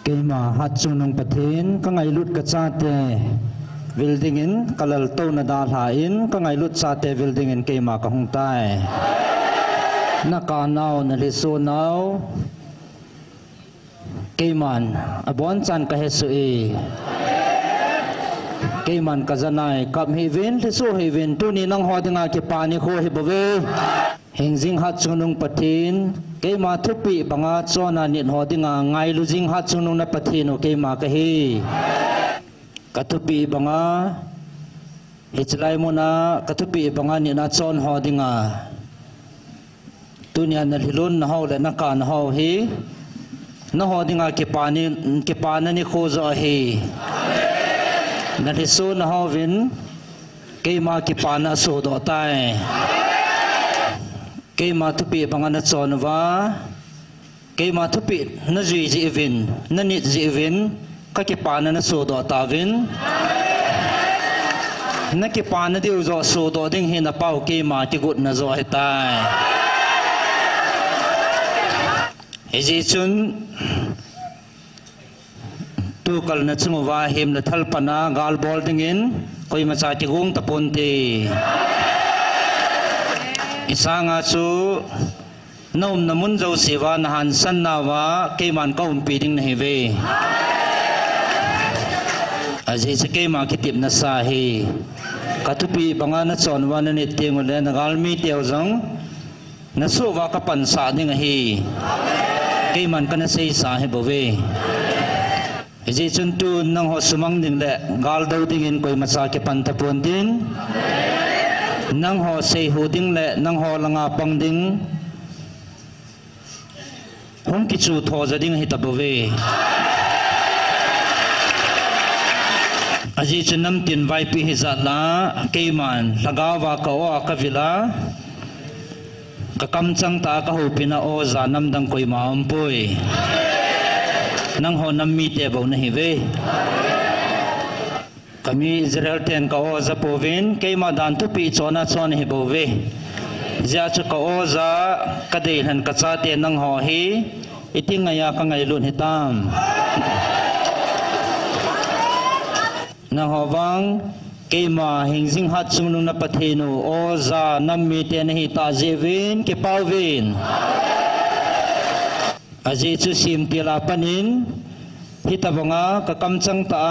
Kema hat sunung pathin ka ngai lut ka chate building in kalal to na dal hain ka ngai lut chate building in kema ka hung tai na ka naw na liso naw keman abon chan ka hesu e keman ka zanai kap hi vin liso hi vin tu ni nang ho dinga ke pani kho hi bove hingjing hat sunung pathin kema thupi banga chona nit ho dinga ngai lu jing hat sunung na pathino kema ka hi katupi banga lichlai mona katupi banga ni na chon ho dinga tunia na hilun na ho le na kan ho hi na ho dinga ke pana ni khozo hi na lisu na ho vin kema ke pana so do tai kema thupi banga na chon wa kema thupi na ji ji vin na ni ji vin ka ke pana na so do ta vin na ke pana di zo so do ding hi na pau kema ti gut na zo hi tai eji chun tu kal na chung wa him na thal pana gal bol ding in koi ma cha ti gung tapon ti isanga chu nom namun zo siwa na han san na wa keman ka pi ding na hi ve aji se kema kitip na sa hi katupi banga na chon wa na ni ting le na gal mi teu jong na su wa ka pan sa ding hi keman ka na sei sa hi bove aji chun tu nang ho sumang ding le gal do ding in koi ma sa ke pan tapon din nang ho sei hu ding le nang ho langa pang ding hong ki chu tho za ding hi ta bove aji chunam tin vai pi hi za la keiman lagawa ka o ka vila ka kam chang ta ka hu pina o za nam dang koi ma ampoi nang ho nam mi te bo na hi ve kami Israel ten ka o za povin keima dan tu pi chona chon hi bo ve ja chu ka o za ka dei han ka cha te nang ho hi itinga ya ka ngai lun hitam na hawang keima hingjing hat sumnung na pathenu o za nam mi te na hi ta jevin ke pawin aji chu sim tila panin hitabanga ka kamchang ta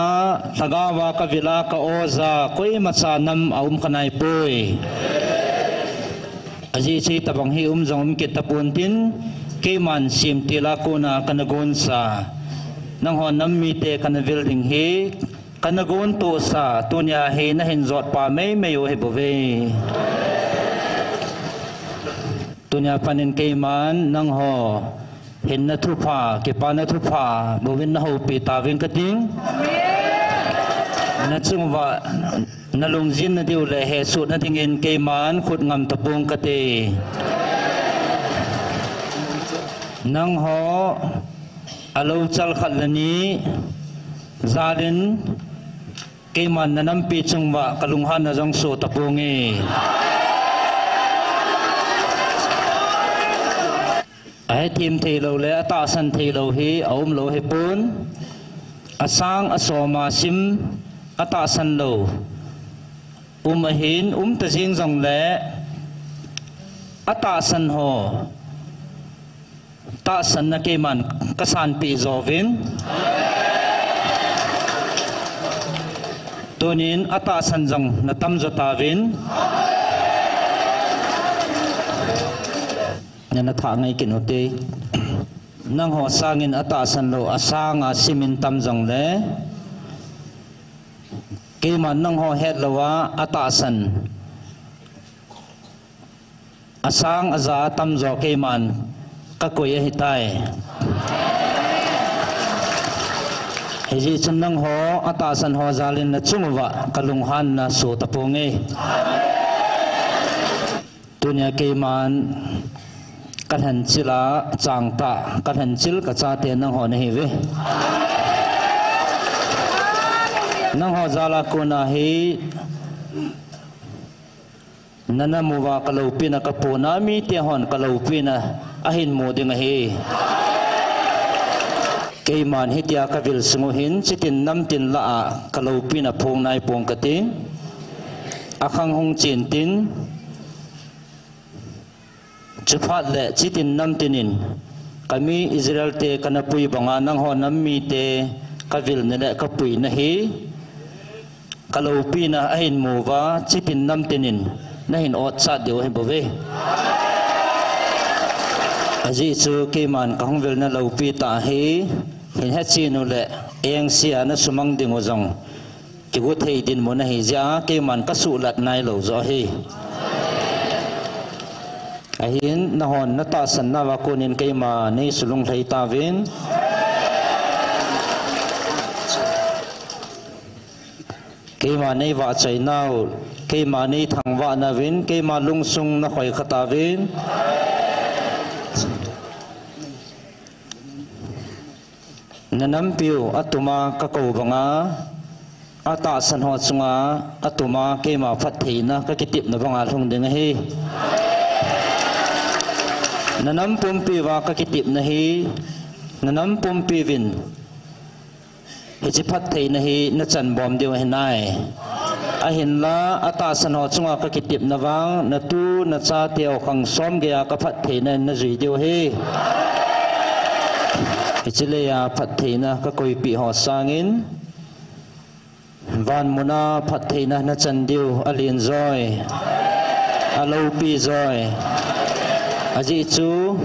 lagawa ka vila ka oza koi macha nam aum kanai poi aji chi tabang hi jong ke tapun tin keman sim tila kuna kanagon sa nang ho nam mi te kana building hi kanagon to sa tunya he na hin zot pa mai mai o he bove tunya panin keman nang ho hin na thu pha ke pa na thu pha bovin na ho pi ta vin ka ting na chung wa na lung jin na diu le he su na ding in keman khut ngam tapung ka te nang ho alo chal khat lani zalin keman na nam pi chung wa kalunghan na jong so tapungi ai tim thei lo le ata san thei lo hi aum lo he pun asang asoma sim ata san lo hin ta jing jong le ata san ho ta san na keman kasan pi zovin tunin ata san jong na tam jotavin na tha ngai kinote nang ho sangin ata san lo asanga simin tam jong le keman nang ho het lawa ata san asang aza tam zo keman ka koi hitai heji chan nang ho ata san ho zalin na chungwa kalunghan na so taponge tunya keman kan chila changta kan chil ka cha te nang ho nei ve nang ho zala ko na hi nana muwa kalupina kapuna mi te hon kalupina ahin mo ding hi cây man hitia kavil sunguhin chitin nam tin la kalopi na phong nai pong kating akhang hong chin tin chuphat le chitin nam tinin kami Israel te kanapui banga nang ho nammi te kavil ne le kapui na hi kalopi na ahin muwa chitin nam tinin nahin ot sa deu he bove aji chu keman kahung vel na lopi ta hi hin ha chi no le eng sia na sumang ding ozong ki gu thei din mo na hi ja keman ka su lat nai lo zo hi ahin na hon na ta san na wa kunin kema nei sulung thei ta vin kema nei wa chai nau kema nei thang wa na vin kema lung sung na khoi khata vin nanam piu atuma ka ko banga ata san ho chunga atuma kema phat theina ka kitip na banga thung ding hi nanam pumpi wa ka kitip na hi nanam pumpi vin hi chi phat theina hi na chan bom deu hi nai a hin la ata san ho chunga ka kitip na wang na tu na cha teo khang som ge ka phat theina na zui deu hi ichile ya phatheina ka koi pi ho sangin van muna phatheina na chandiu alien zoi alo pi zoi aji chu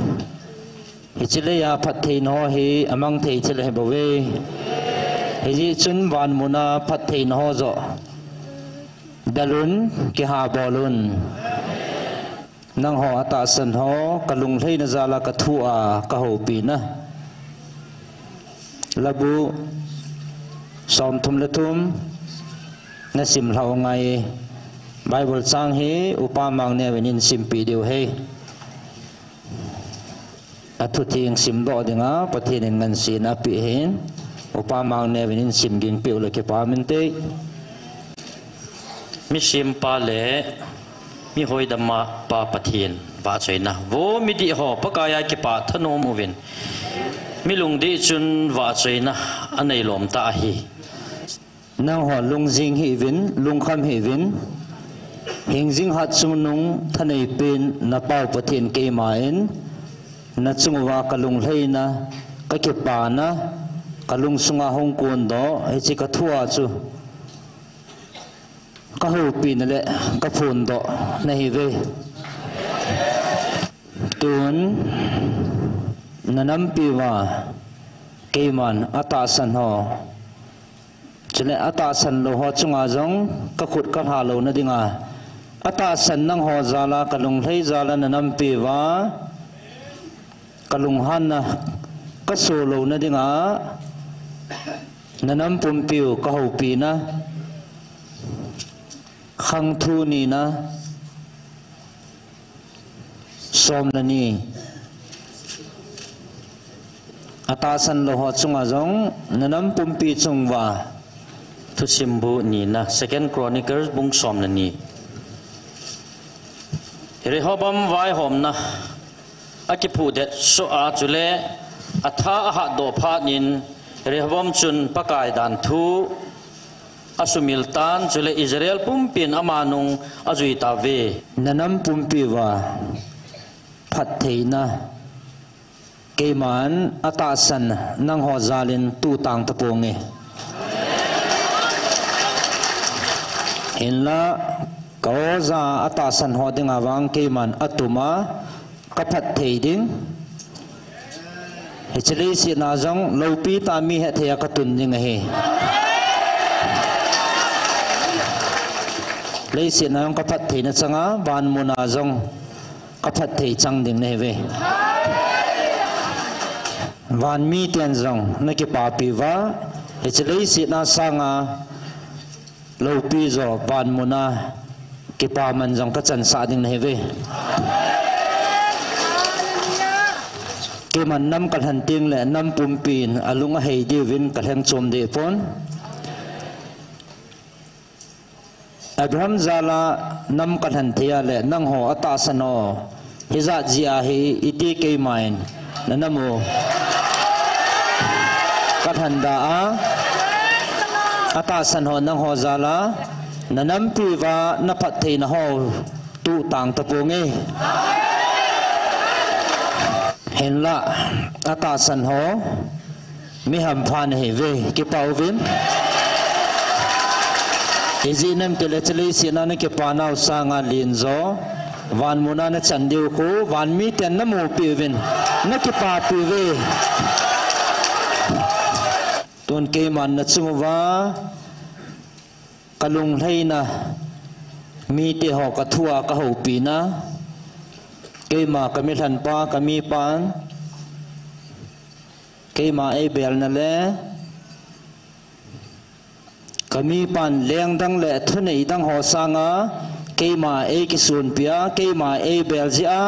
ichile ya phathein ho hi amang thei chile he bowe aji chun van muna phathein ho zo dalun ki ha bolun nang ho ata san ho kalung thei na zala ka thua ka ho pi na labu som thum la thum na sim hlau ngai bible sang hi upamang ne venin simpi deu he athu thing sim do dinga pathin ngan sin api hin upamang ne venin sim ging piu le ke pamente mi sim pa le mi hoi dama pa pathin wa choina wo mi di ho pakaya ki pa thano movin mi lung di chun wa choina anei lom ta hi nang ho lung jing hi vin lung kham hi vin hing jing hat sumunung thanei pin na pau pathin ke main na chungwa kalung hleina ka ke pa na kalung sunga hong kun do he chi ka thua chu ka ho pin le ka phun do na hi ve tun nanam piwa keman ata san ho chile ata san lo ho chunga jong ka khut ka ha lo na dinga ata san nang ho zala kalung hlei zala nanam piwa kalung han na ka so lo na dinga nanam pum piu ka ho pi na khang thu ni na som na ni atasan lo ho chunga jong nanam pumpi chungwa thu simbu ni na second chronicles bung som na ni Rehobam vai hom na akipu det so a chule atha a ha do pha nin Rehobam chun pakai dan thu asumil tan chule Israel pumpin amanung azui ta ve nanam pumpi wa phat theina keman atasan nang ho zalin tu tang taponge inla koza atasan ho dinga wang keman atuma kaphat thei ding hichli si na jong lopi ta mi he thea katun ding he lei si na jong kaphat thei na changa ban muna jong kaphat thei chang ding ne ve van mi tian zong na ki pa pi wa hichli si na sanga lo pi zo van muna ki pa man zong ka chan sa ding nei ve ki man nam kal han ting le nam pum pin alunga hei di win kal heng chom de pon Abraham zala nam kal han thia le nang ho ata sano hiza jia hi iti ke main nanamo kathanda a ata san ho nang ho zala nanam pi wa na phat thei na ho tu tang ta pu nge hen la ata san ho mi ham phan he ve ki pau vin izi nam te le chali sina na ke pa nau sa nga lin zo van muna na chandiu ko van mi ten na mu pi vin na ki pa pi ve ton ke man na chungwa kalung thei na mi te ho ka thua ka ho pi na ke ma ka mi than pa ka mi pan ke ma e bel na le ka mi pan leng dang le thu nei dang ho sanga ke ma e ki sun pia ke ma e bel zia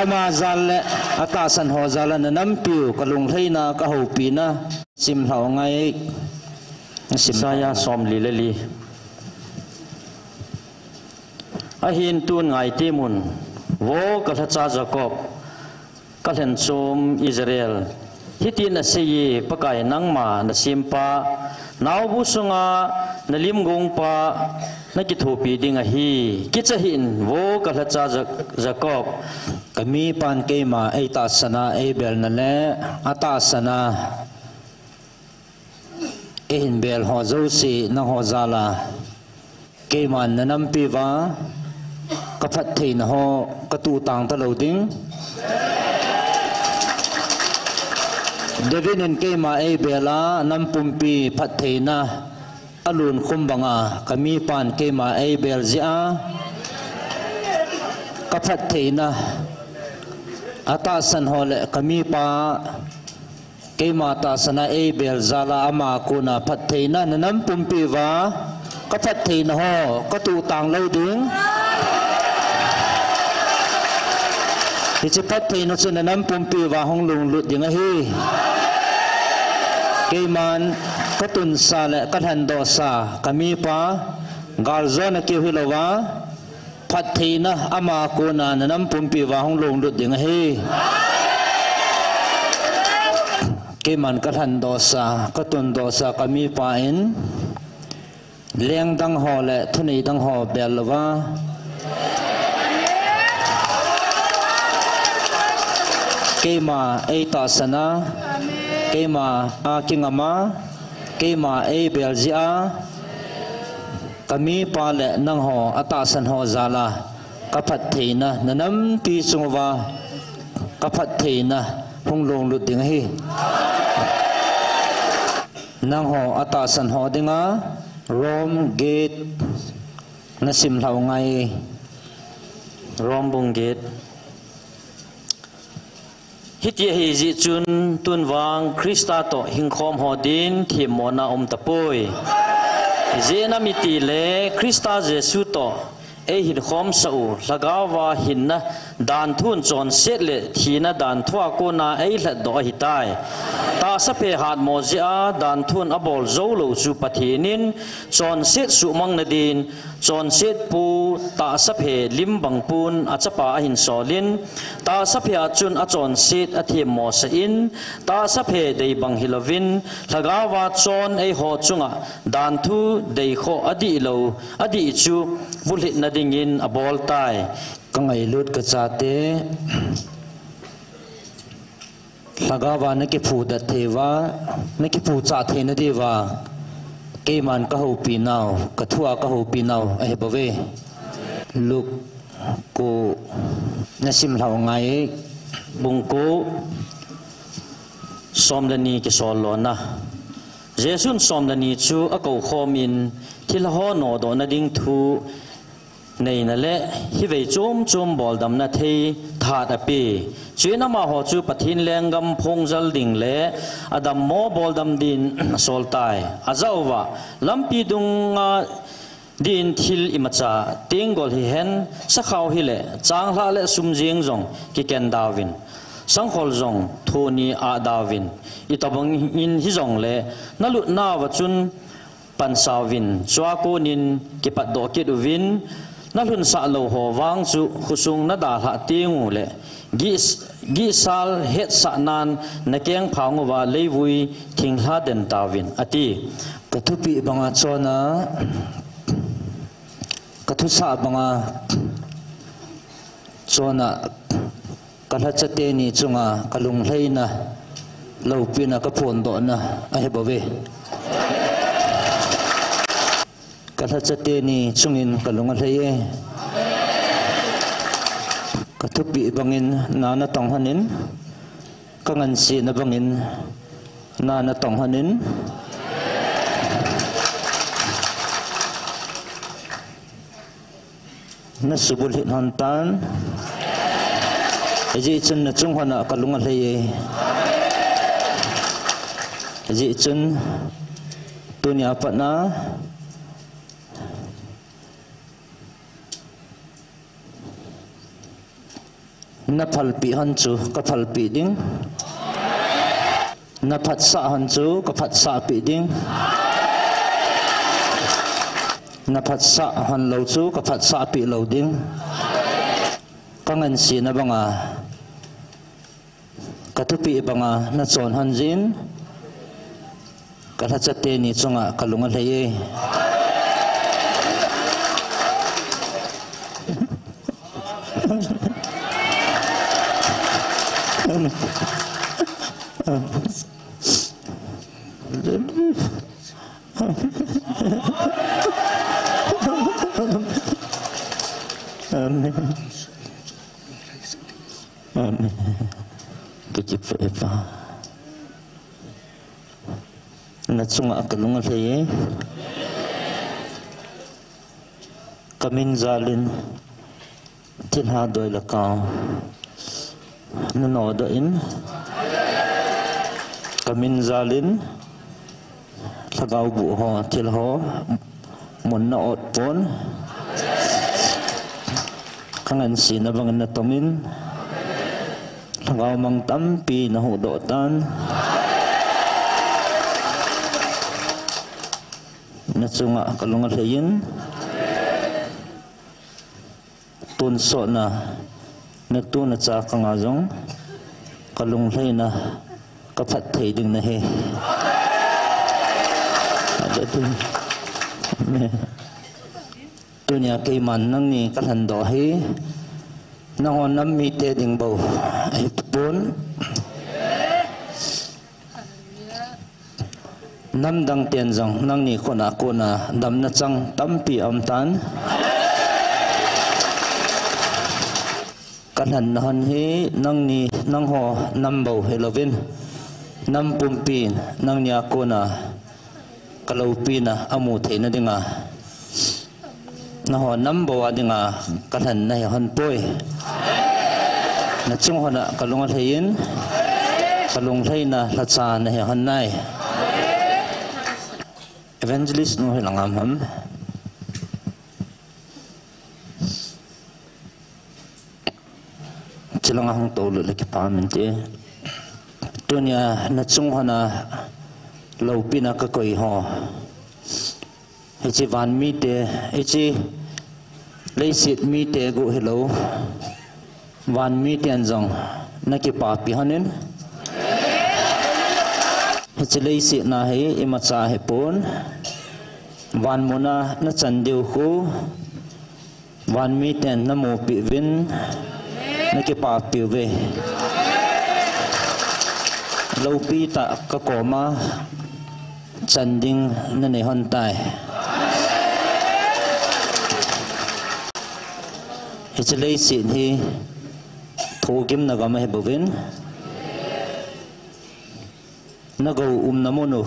ama zal le ata san ho zala na nam piu kalung thei na ka ho pi na sim hlau ngai Saya som li le li a hin tun ngai ti mun wo ka tha cha Jacob ka len chom Israel hiti na sei pakai nang ma na simpa naw bu sunga na lim gong pa na ki thu pi ding a hi ki cha hin wo ka tha cha Jacob kami pan ke ma ai ta sana ai bel na le ata sana ehin bel ho zo si na ho zala ke man na nam pi wa ka phat thei na ho ka tu tang ta lo ding David en ke ma e bela nam pum pi phat thei na alun khum banga kami pan ke ma e bel zia ka phat thei na ata san ho le kami pa ke mata sana e bel zala ama ko na phat thei na nam pum pi wa ka phat thei na ho ka tu tang lo ding ti che phat thei na chu na nam pum pi wa hong lung lut ding a hi ke man ka tun sa le ka han do sa kami pa gal zo na ki hi lo wa phat thei na ama ko na nam pum pi wa hong lung lut ding a hi ke man ka than dosa ka tun dosa kami pain leng dang ho le thunei dang ho belwa ke ma e ta sana ke ma a kingama ke ma e belzia kami pa le nang ho ata san ho zala ka phat theina nanam pi sungwa ka phat theina hung long lut ding hi nang ho ata san ho dinga Rome gate na sim hlau ngai Rome bung gate hiti hi ji chun tun wang Krista to hing khom ho din thi mona tapoi zena miti le Krista Jesu to e hin khom sau lagawa hinna dan thun chon set le thina dan thua ko na e hla do hi tai ta sa pe hat mo zia dan thun abol zo lo chu pathinin chon set su mang na din chon set pu ta sa phe lim bang pun achapa a hin solin ta sa phe chun a chon set a them mo sa in ta sa phe dei bang hilovin lagawa chon e ho chunga dan thu dei kho adi lo adi chu bulit na dingin abol tai kangai lut ka chate lagawa na ki phu da thewa na ki phu cha the na dewa ke man ka ho pi naw ka thua ka ho pi naw ai bawe luk ko nasim hlau ngai bungko somlani ki solona jesun somlani chu a ko khomin thil ho no do na ding thu nei na le hi ve chom chom bol dam na thei tha da pi china ma ho chu pathin lengam phongjal ding le adam mo bol dam din sol tai azawa lampi dunga din thil imacha tengol hi hen sakhau hi le changla le sumjing jong ki ken dawin sanghol jong thoni a dawin itabang in hi jong le nalu na wa chun pansawin chwa ko nin ki pat do ki win na hun sa lo ho wang chu khusung na da ha tingu le gi sal het sa nan na keng phang wa leivui thing ha den tawin ati katupi banga chona katusa banga chona kalachate ni chunga kalung hleina lopina ka phon do na a hebave kalachate ni chungin kalung hleye katupi bangin nana tonghanin kangan si na bangin nana tonghanin na subul hin hantan ji chun na chung hana kalunga hleye ji chun tunya patna na phalpi hanchu ka phalpi ding na phatsa hanchu ka phatsa pi ding na phatsa han lo chu ka phatsa pi lo ding kangan si na banga katupi banga na chon han jin kalachate ni chunga kalunga hleye Amen. Amen. Kecip apa? Nak sungai kalungan saya. Kamin zalin tilha doi lakau. Nanodain. Kamin zalin lagau buho tilho munna ot pon. Kangan si na bang natomin lagaw mang tampi na hudotan natsunga kalungan sayin tunso na natunat sa kangazong kalunglay na kapatay ding na he tunya kay man nang ni kalhando he nang onam mite ding bau ay pun nam dang tian jang nang ni kona dam na chang tampi amtan kalhan han he nang ni nang ho nam bau helovin nam pumpi nang nya kona kalopina amu theina dinga na ho nambo adinga kalhan na han poi na chung hona kalungal hayin kalunglay na latsa na han nai evangelist no hilangam ham chilang hang tolo laki pamente tunya na chung hona lopina ka koi ho Echi van mi te, echi leisit mi te gu hello, van mi te anjong naki papi hanin. Echi leisit na he imacha he pon, van mona na chandiu ku, van mi te na mo pi vin naki papi ve. Lopi ta kakoma chanding na ne hontai. Hichalay sin hi thogim nagama he bovin nagaw namono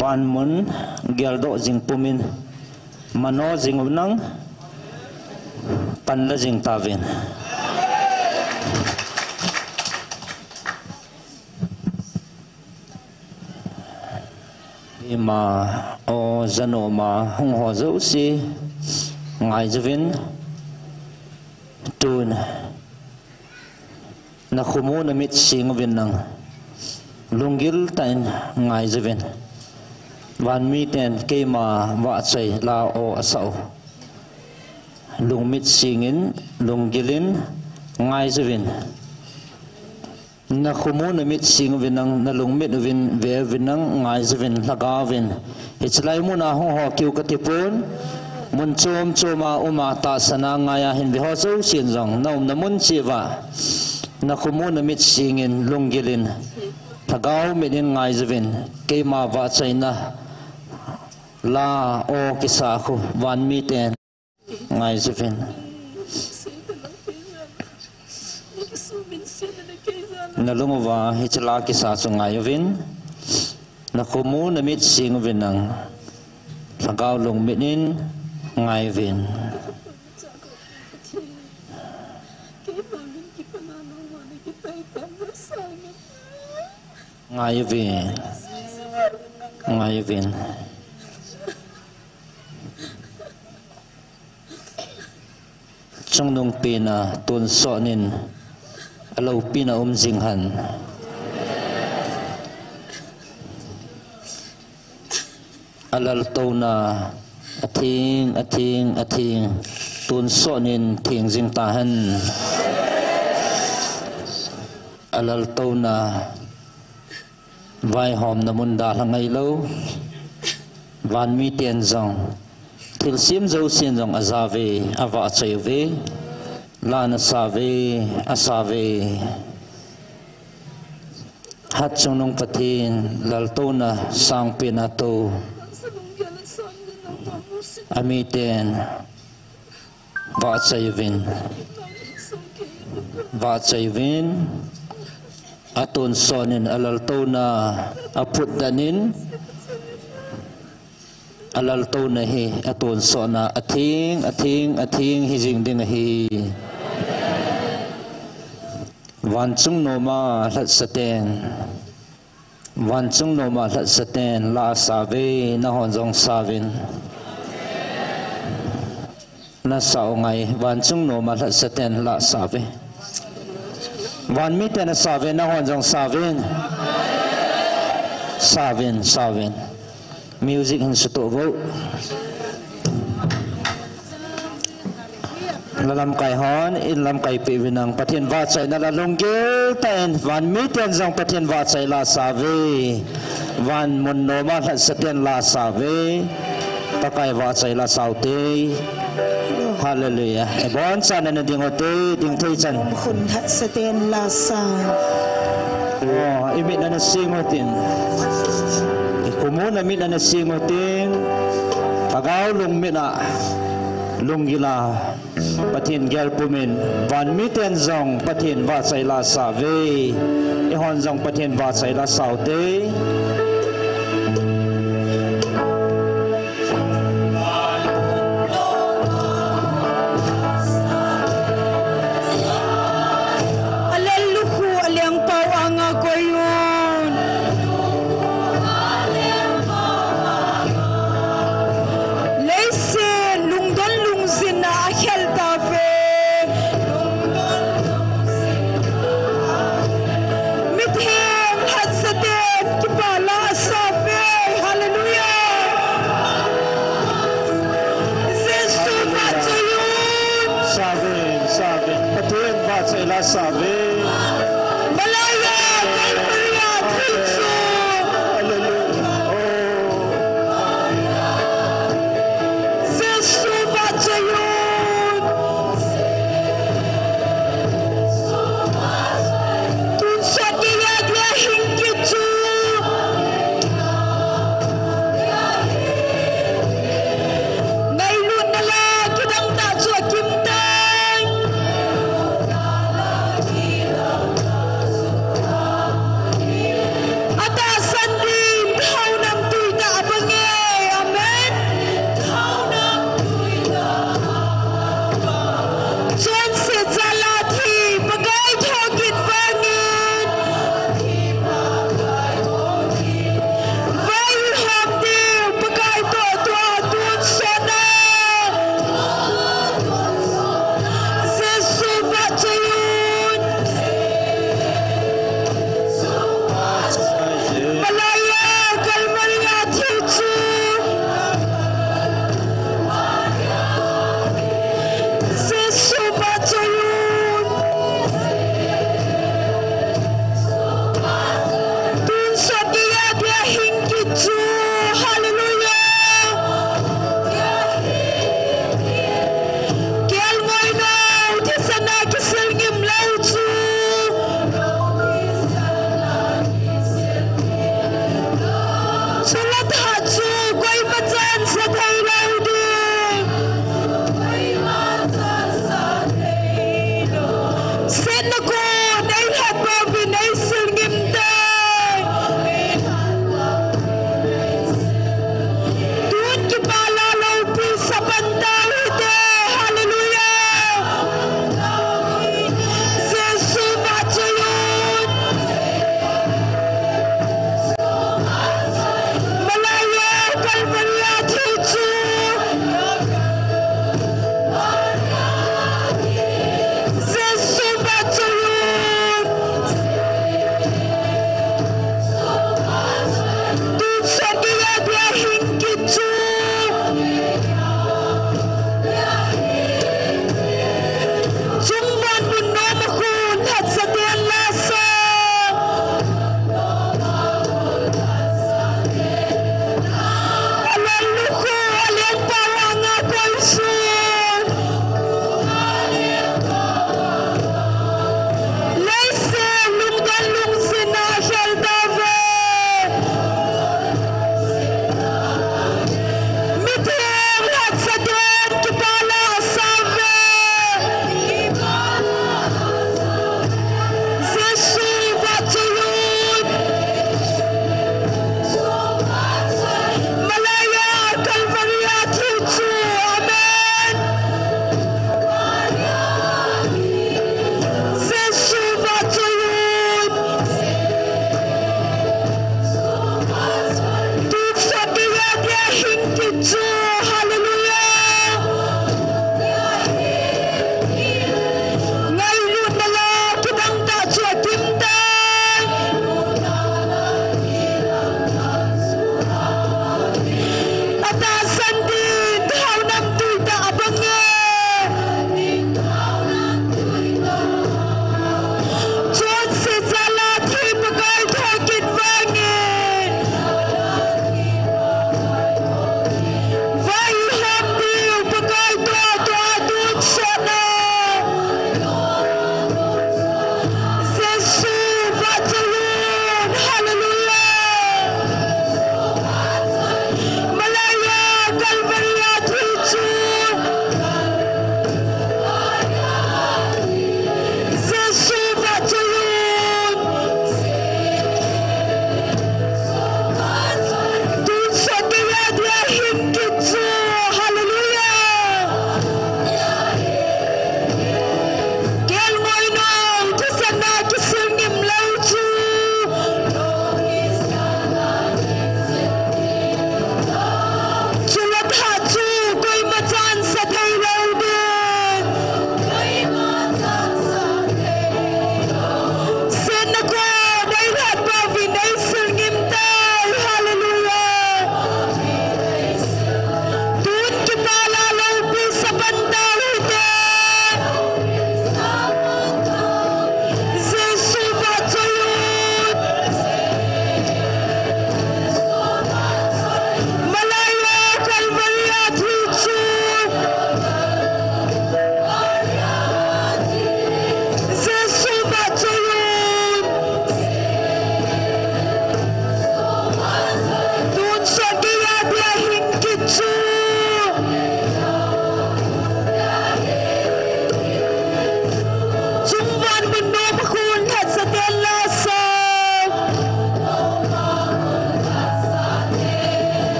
van mon gyaldo jing pumin mano jing unang panla jing tavin ima o zanoma hong ho zo si ngai javin tun na khumu na mit sing vin nang lungil tain ngai javin van mi ten ke ma wa chai la o asau lungmit singin lunggilin ngai zuvin na khumu na mit sing vinang na lungmit vin ve vinang ngai zuvin lagavin itslai mu na ho kiu katipun mun chom choma uma ta sana ngaya hin bi ho zo sin jong nom na mun chiwa na khumu na mit singin lunggilin lagaw midin ngai zuvin ke ma va chaina la o kisa ko van mi ten ngai zuvin na lunguwa hitla kisa chu ngai vin na khumu na mit sing vinang lagaw lung midin ngai vin ngai vin trong nông pina tuần sọ nên lâu pina dinh hẳn alal tàu na ating tuần sọ nên thiền dinh ta hẳn alal tàu na vai hòm na munda là ngày lâu van mi tiền dòng til sim zo sin jong azave awa chayve lana save asave hat chonong patin laltona sang pinato amiten wa chayvin aton sonin alaltona aput danin alal to na hi aton so na ating hi jing ding hi wan chung no ma hlat saten la save na hon jong savin na sao ngai wan chung no ma hlat saten la save wan mi ten save na hon jong savin music hin suto vo lalam kai hon in lam kai pe vinang pathian va chai na la longgel ten van mi ten jong pathian va chai la save van mun no ma hlat saten la save takai va chai la saute hallelujah e bon chan na ding ote ding thei chan khun hlat saten la sa oh imi na sing otin kumu na mit na singoting pagaw lung mina lunggila patin gel pumin van miten zong patin va sai la save ihon zong patin va sai la saute alelluhu alyang pawanga koyun sabe malaya Maria Kristo Zesu bacayon tunsa dia hingkitu ngayon na lang kitang tatso kimtang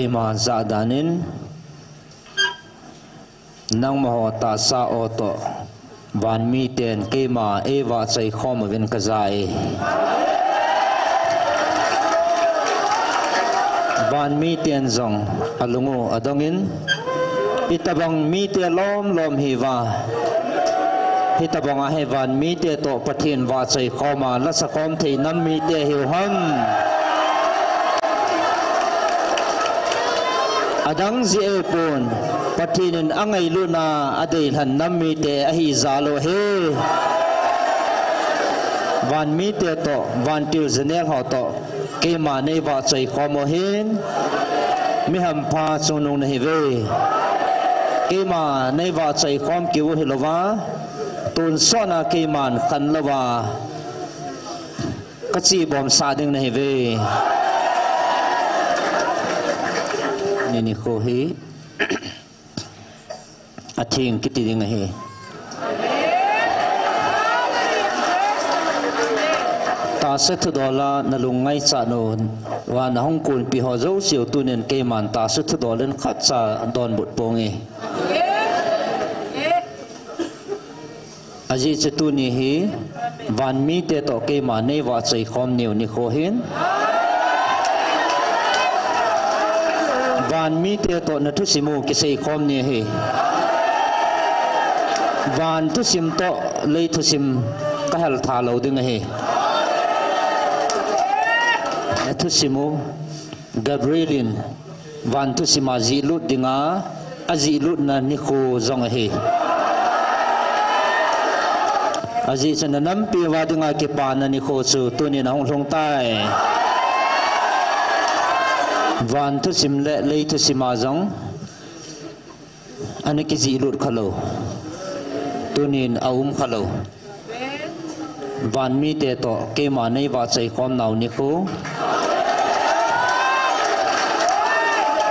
Kema zadanin nang mahota sa oto van mi ten kema eva chai khom ven kazai van mi ten zong alungu adongin itabang mi te lom lom hiwa hitabang a hevan mi te to pathin wa chai khoma la sa khom thei nam mi te hiu ham adang zi epon patinin angai luna adai han nammi te ahi zalo he van mi te to van tiu zenel ho to ke ma nei wa chai khomo hin mi ham pha chunung nei ve ke ma nei wa chai khom kiu hilowa tun sona ke man khan lawa kachi bom sa ding nei ve ni ko hi athing kiti ding hi ta se thu dola na lungai cha no wa na hong kun pi ho zo siu tu nen ke man ta se thu dolen khat cha don but pongi aji che tu ni hi van mi te to ke ma nei wa chai khom niu ni kho hin van mi te to na thu simu ki sei khom ni hi van thu sim to lei thu sim ka hal tha lo ding hi na thu simu gabrielin van thu sima ji lut dinga aji lut na ni khu zong hi aji chen nam pi wa dinga ki pa na ni khu chu tu ni na hong long tai van thu sim le lei thu sima zong ani ki ji lut khalo tunin aum khalo van mi te to ke ma nei wa chai khom nau ni khu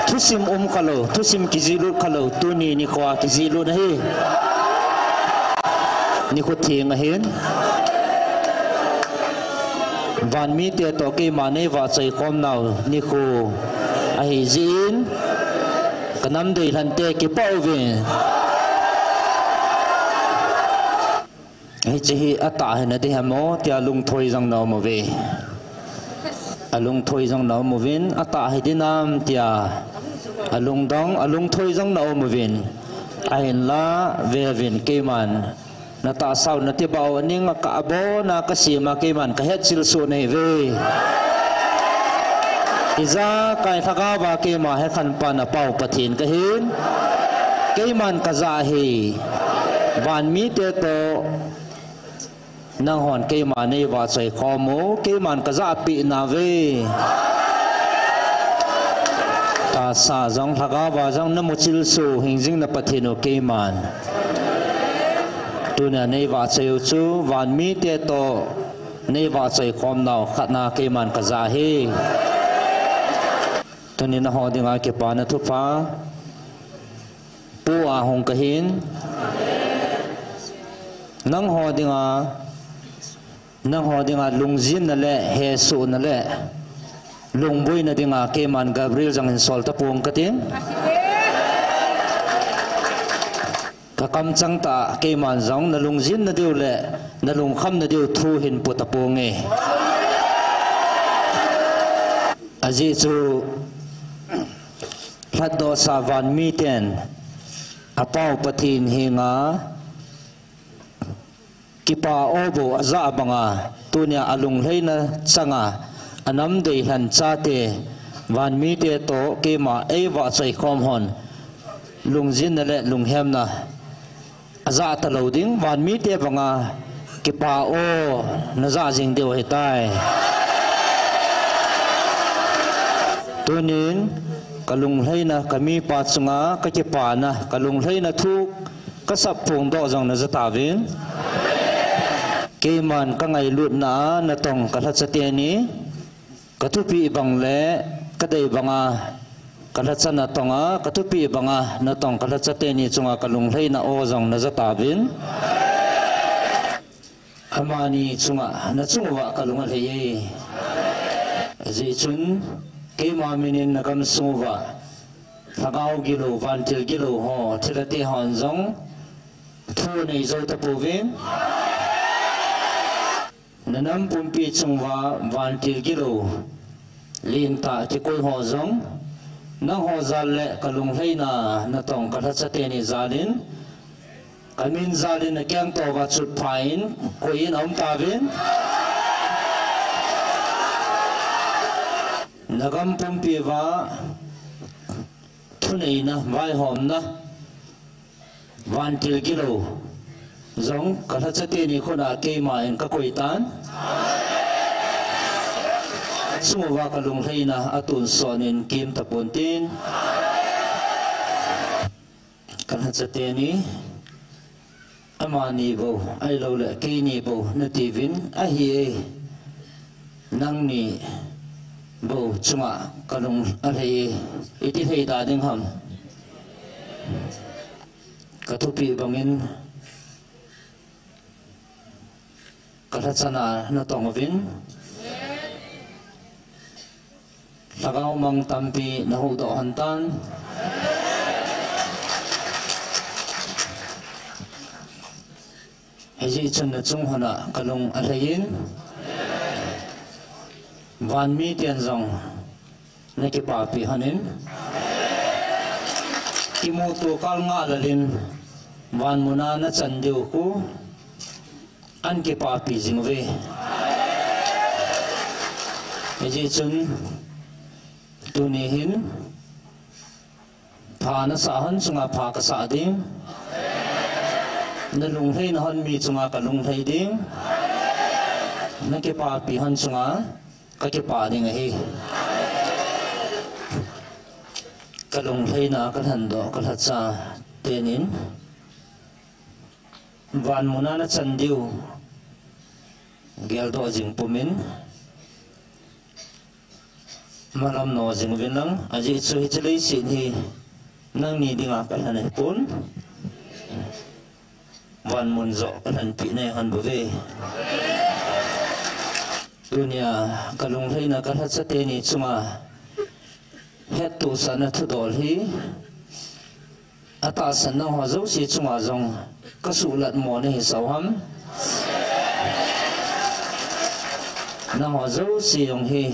thu sim khalo thu sim ki ji lut khalo tuni ni khwa ki ji lut hi ni khu thieng hen van mi te to ke ma nei wa chai khom nau ni khu a hi jin kanam dei han te ki pau ve hi chi ata hena de hamo tia lung thoi jang no mo ve alung thoi jang no mo vin ata hi dinam tia alung dong alung thoi jang no mo vin ain la ve vin ke man na ta sau na ti baw ning ka abo na ka sima ke man ka het sil su nei ve iza kai thaka ba ke ma he khan pa na pau pathin ka hin ke man ka za hi van mi te to nang hon ke ma nei wa chai khomo ke man ka za pi na ve ta sa jong thaka ba jong na mo chil su hingjing na pathino ke man tu na nei wa chai chu van mi te to nei wa chai khom nau khatna ke man ka za hi tunin na ho dinga ke pa na thu pa pu a hong ka hin nang ho dinga lungjin na le he su na le lungbui na dinga ke man gabriel jang in sol ta pung ka tin ka kam chang ta ke man jong na lungjin na diu le na lung kham na diu thu hin pu ta pung e aji chu Hado sa van mi ten apau pathin hinga kipa obo aza banga tunya alung leina changa anam dei han cha te van mi te to ke ma ewa chai khom hon lungjin na le lunghem na aza ta loading van mi te banga kipa o na za jing deu he tai tunin kalung leina kami pa chunga ka ki pa na kalung leina thu ka sap phung do jong na zata vin ke man ka ngai lut na na tong ka tha chate ni ka thu pi bang le ka dei banga ka tha chana tonga ka thu pi banga na tong ka tha chate ni chunga kalung leina o jong na zata vin amani chunga na chungwa kalunga le ye ji chun ke ma minin na kam suwa thagao gilo vantil gilo ho thilati honzong thu nei zo tapuvin nanam pumpi chungwa vantil gilo linta tikul ho zong nang ho zalle kalung heina na tong kathachate ni zalin kamin zalin na kyang to wa chut phain koin om tavin nagam pumpi wa thunei na vai hom na vantil gilo zong kathachate ni khona ke ma en ka koitan sumuwa kalung heina atun sonin kim tapuntin kathachate ni amani bo ai lo le ke ni bo na tivin a hi nang ni bo chunga kalung a hei iti hei da ding ham katupi bangin kathachana na tongvin tagaw mang tampi na hudo hantan heji chun na chung hana kalung alayin van mi tian zong na ki papi hanin kimutu kal nga lalin van muna na chandiw ku an ki papi jingve heji chun tunihin pha na sahan chunga pha ka sa ding na lung thei na han mi chunga ka lung thei ding na ke pa pi han chunga ka ke pa ding hi ka lung thei na ka than do ka thacha tenin van muna na chandiu gel do jing pumin malam no jing vinang aji chu hi chlei sin hi nang ni dinga ka han pun van mun zo ka han pi ne han bu ve dunia kalung thei na ka tha chate ni chunga het tu sana thu dol hi ata san na ho zo si chunga zong ka su lat mo ne hi sawham na ho zo si yong hi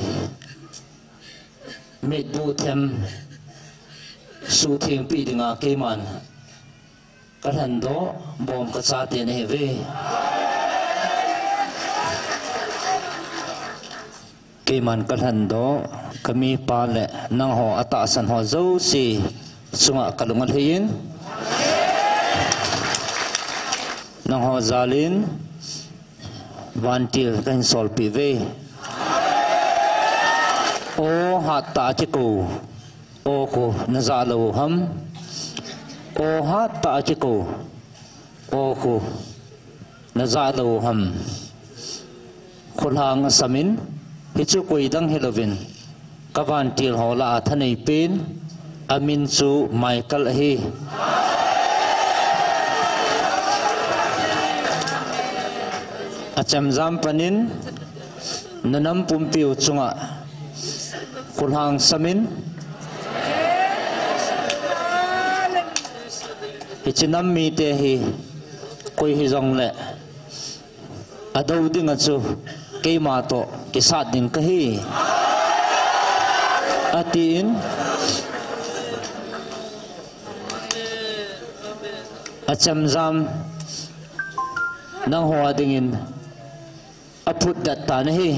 mệt bu thêm su thiền pi dinga ke man ka than do bom ka cha te ne ve ke man ka than do kami pa le nang ho ata san ho zo si chunga kalungal hein nang ho zalin vantil kan sol pi ve o hata chiku o ko nazalo ham o hata chiku o ko nazalo ham khulhang samin hichu koi dang helovin kavan til hola thanei pin amin chu michael hi acham jam panin nanam pumpiu chunga kulhang samin hichinam mi te hi koi hi jong le adau ding achu ke ma to ke sa ding ka hi atin acham jam nang hoa dingin aput dat ta na hi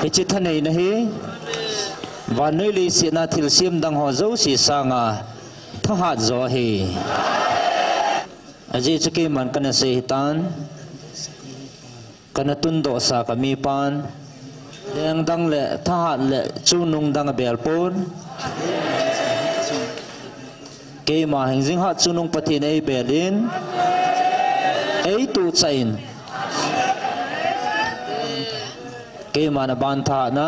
hichi thanei na hi vanoi li si na thil sim dang ho zo si sanga thahat zo hi aji chake man kana se hitan kana tun do sa kami pan deng dang le thahat le chu nung dang bel pon ke ma hingjing ha chu nung pathin ei belin ei tu chain ke mana ban tha na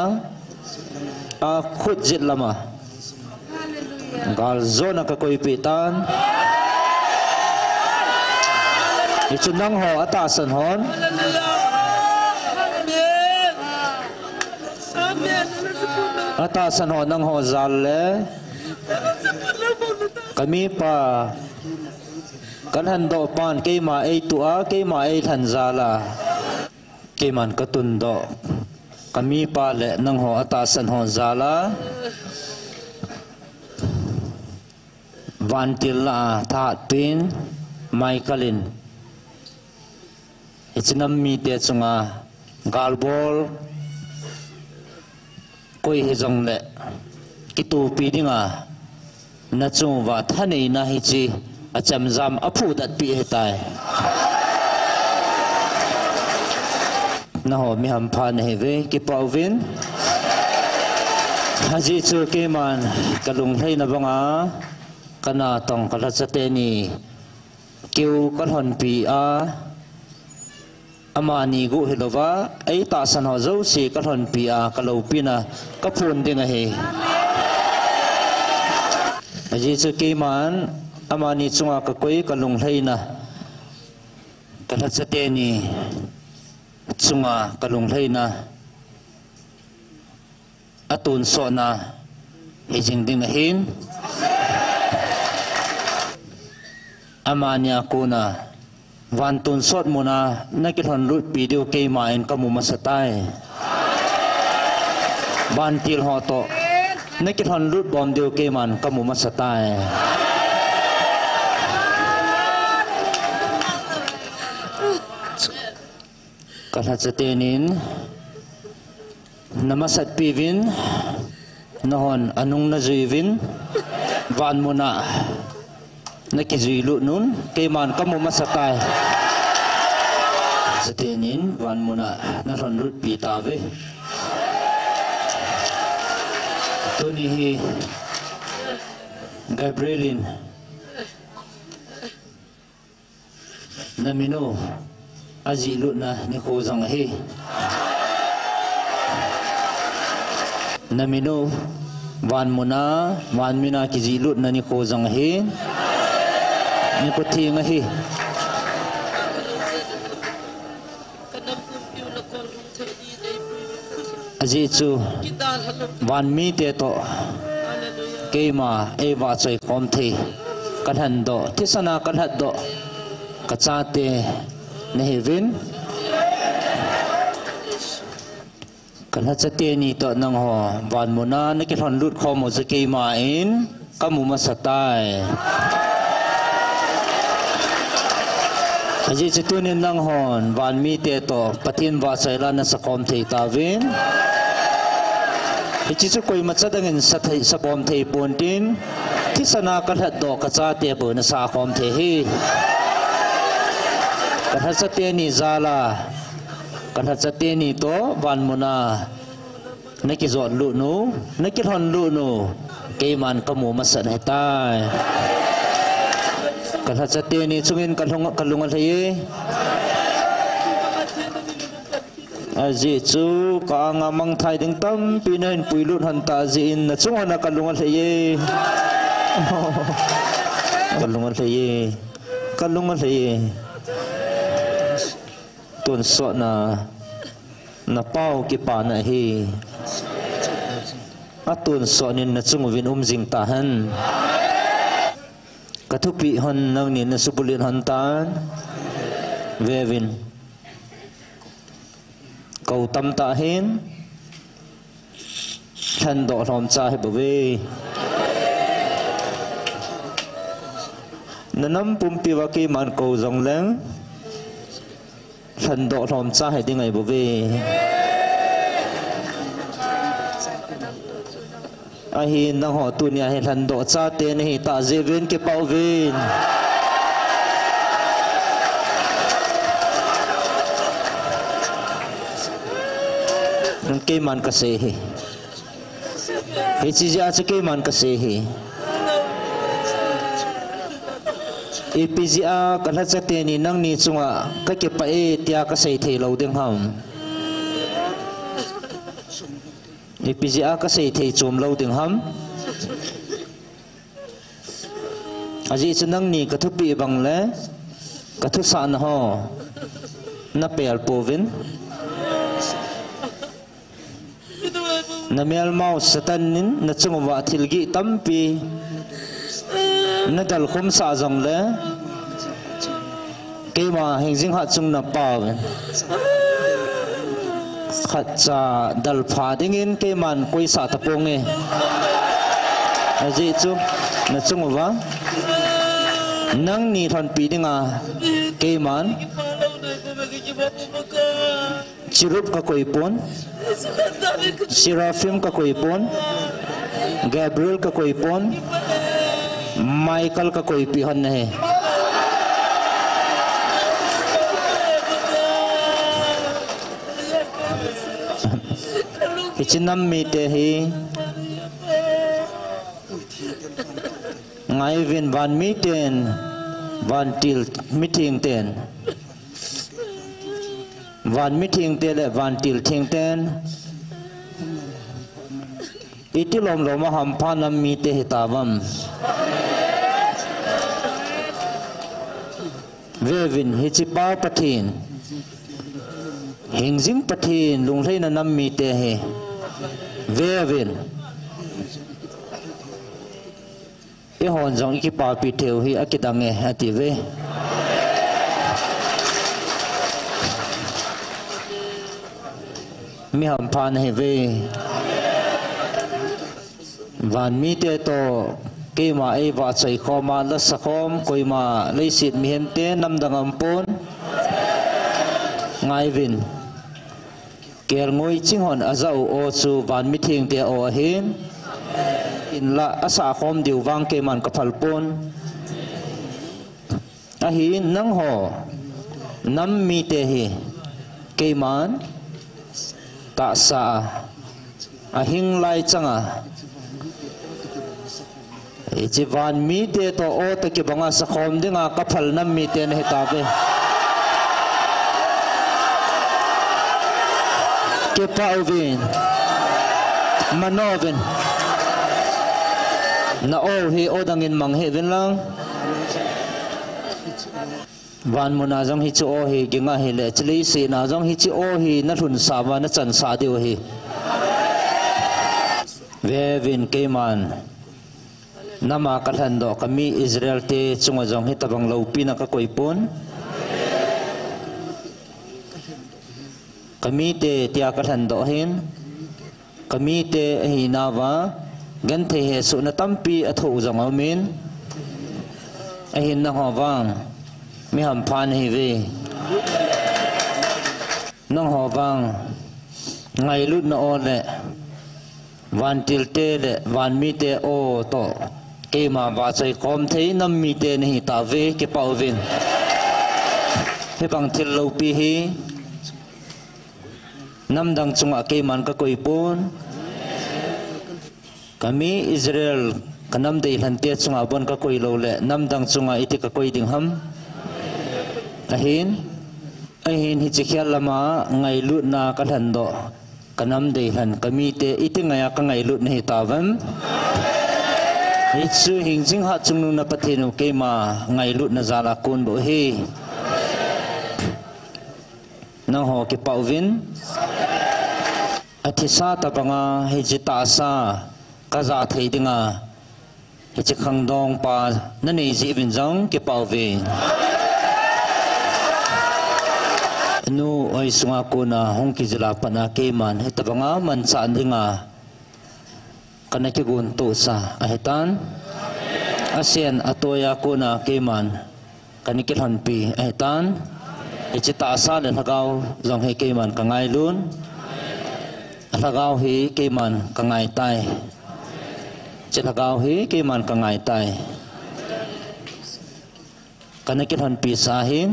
a khut jit lama gal zona ka koi pitan ichunang ho ata san hon ata san ho nang ho zal le kami pa kan hando pan ke ma ei tua ke ma ei than zala ke man katun do kami pa le nang ho atasan ho zala vantil la tha twin Michaelin itsinam mi te chunga galbol koi hejong le kitu pi dinga na chung wa thane na hi chi acham jam aphu dat pi hetai na ho mi ham phan he ve ki pawin haji chu ke man kalung thei na banga kana tong kala chate ni kiu kan hon pi a amani gu hilova ai ta san ho zo si kan hon pi a kalau pina ka phun ding a he haji chu ke man amani chunga ka koi kalung thei na kala chate ni chunga kalung thei na atun so na hejing ding hin amanya kuna vantun sot muna nakithon lut video ke main kamu masatai bantil hoto nakithon lut bom dio ke man kamu masatai kalhatsatenin namasat pivin nohon anung nazuivin van muna nakizilu nun keman kamu masatai satenin van muna naron rut pitave tunihi Gabrielin namino azilu na ni khozang he namino van muna van mina kizilu na ni khozang he ni ko thi nga hi aji chu van mi te to keima eva choi kom thi kan han do thisana kan hat do ka cha te ne hevin kan hat te ni to nang ho van mona ne ki thon lut khom mo se keima in kamu masatai aji chitunin nang hon van mi te to patin wa chaila na sakom thei tawin hichi chu koi machadangin sathai sakom thei pontin thisana kalhat do kacha te bu na sa kom thei hi kalhat chate ni zala kalhat chate ni to van muna naki zon lu nu naki hon lu nu ke man kamu masan hetai kalhat chate ni chungin kalunga thei aji chu ka nga mang thai ding tam pinain puilut han ta jin na chunga na kalunga thei kalunga thei tun so na pau ki pa na hi atun so nin na chungu vin jing ta han kathupi hon nang ni na subulin han tan vevin cầu tâm ta hen thân độ thom cha he bove nanam pumpi wa ki man ko jong leng thân độ thom cha he ding ai bove a hi na ho tu nia he thân độ cha te ne hi ta jeven ke pau vin ke man ka se hi he chi ja ke man ka se hi epizia kala chate ni nang ni chunga ka ke pa e tia ka sei thei lo ding ham epizia ka sei thei chom lo ding ham aji chunang ni ka thu pi bang le ka thu sa na ho na pel povin na mel mau satanin na chungwa thilgi tampi na dal khum sa jong le ke ma hing jing ha chung na pa khat cha dal pha ding in ke man koi sa ta pong e aji chu na chung wa nang ni thon pi dinga ke man chirup ka koi pon Seraphim ka koi pon Gabriel ka koi pon Michael ka koi pi hon nahe Kichinam mi te hi ngai vin van mi ten van til meeting ten van meeting te le van til thing ten itilom loma ham phanam mi te hitavam vevin hichipa pathin hingjing pathin lungleina nam mi te he vevin e hon jong ikipa pi theu hi akidange ati ve mi ham phan he ve van mi te to ke ma e wa chai khoma la sakhom koi ma leisit mi hem te nam dangam pon ngai vin ker ngoi ching hon azau o chu van mi thing te o hin in la asa khom diu wang ke man ka phal pon a hi nang ho nam mi te hi ke man ta sa a hing lai changa e chi van mi te to o ta ki banga sa khom dinga ka phal nam mi te ne ta be ke pauvin manovin na o hi o dangin mang he vin lang van mo na jong hi chu o hi ginga hi le chli si na jong hi chu o hi na thun sa wa na chan sa diu hi ve vin ke man nama kalhan do kami Israel te chunga jong hi tabang lo pina ka koi pon kami te tia kalhan do hin kami te hi na wa gan the he su na tampi atho jong amin a hin na ho wang mi ham phan hi ve nang ho wang ngai lut na on le van til te le van mi te o to ke ma ba chai khom thei nam mi te ni ta ve ke pau vin he bang til lo pi hi nam dang chunga ke man ka koi pon kami Israel kanam dei hlan te chunga bon ka koi lo le nam dang chunga iti ka koi ding ham ahin hi chi khial lama ngai lut na ka hlan do kanam dei hlan kami te iti ngaya ka ngai lut nei ta vam Itsu hingjing ha chung na pathinu ke ma ngai lut na zala kun bo hi nang ho ke pauvin athisa ta banga hi jita sa ka za thei dinga hi chi khang dong pa na nei ji vin jong ke pauvin nu oi sunga ko na hong ki jala pana ke man hi ta banga man cha dinga kana ki gun to sa ahetan asian atoya ko na keman kanikil han pi ahetan ichita sa le thagau jong he keman kangai lun thagau hi keman kangai tai thagau hi keman kangai tai kanikil han pi sa hin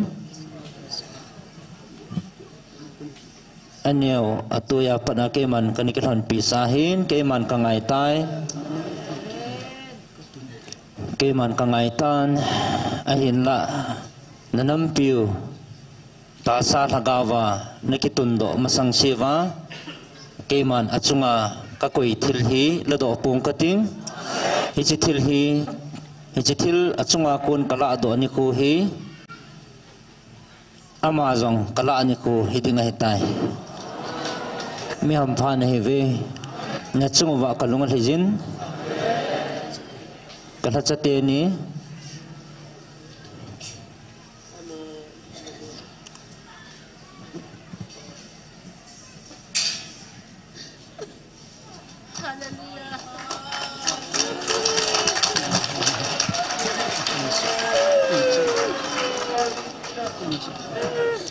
anyo atuya pana keman kanikilhan pisahin keman kangai tai keman kangai tan ahin la nanam piu ta sa thagawa nakitundo masang siwa keman achunga kakoi thil hi lado pung kating hichi thil achunga kun kala do ni ku hi amazon kala ni ku hidinga hitai mi ham phan he ve na chung wa kalunga hijin kala chate ni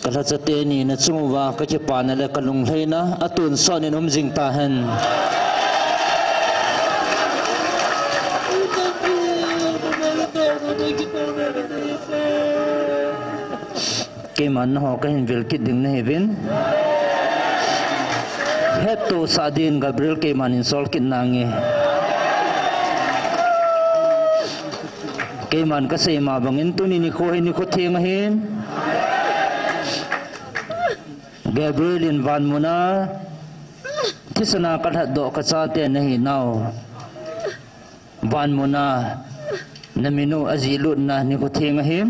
Kala chate ni na chungwa ka ke pa na le kalung hleina atun son in jing ta hen ke man ho ka hin vil kit ding na hevin heto sadin Gabriel ke man in sol kit nange ke man ka se ma bangin tu ni ko theng hin Gabriel in van muna tisana kathat do ka cha te nahi naw van muna naminu azilut na ni ko theng him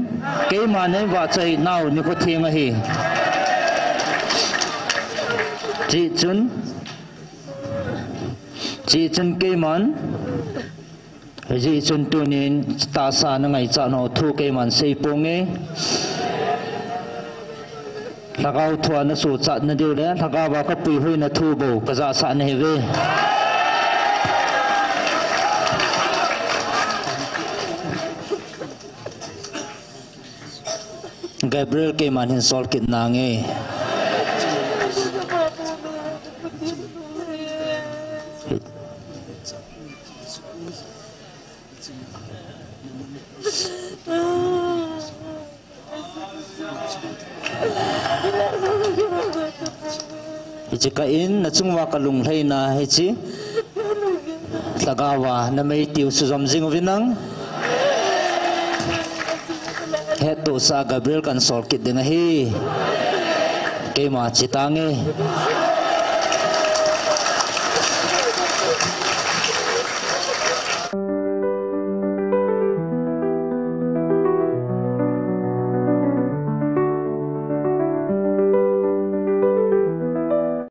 ke manai wa chai naw ni ko theng hi chi chun ke man ji chun tunin ta sa na ngai cha no thu ke man sei ponge lagaw thua na su cha na diu le lagawa ka pui hui na thu bo ka za sa na heve Gabriel ke man hin sol kit nange Ijikain na chungwa kalung hleina hichi tagawa na may tiu suzom jing vinang heto sa Gabriel kan sol kit ding hi ke ma chitange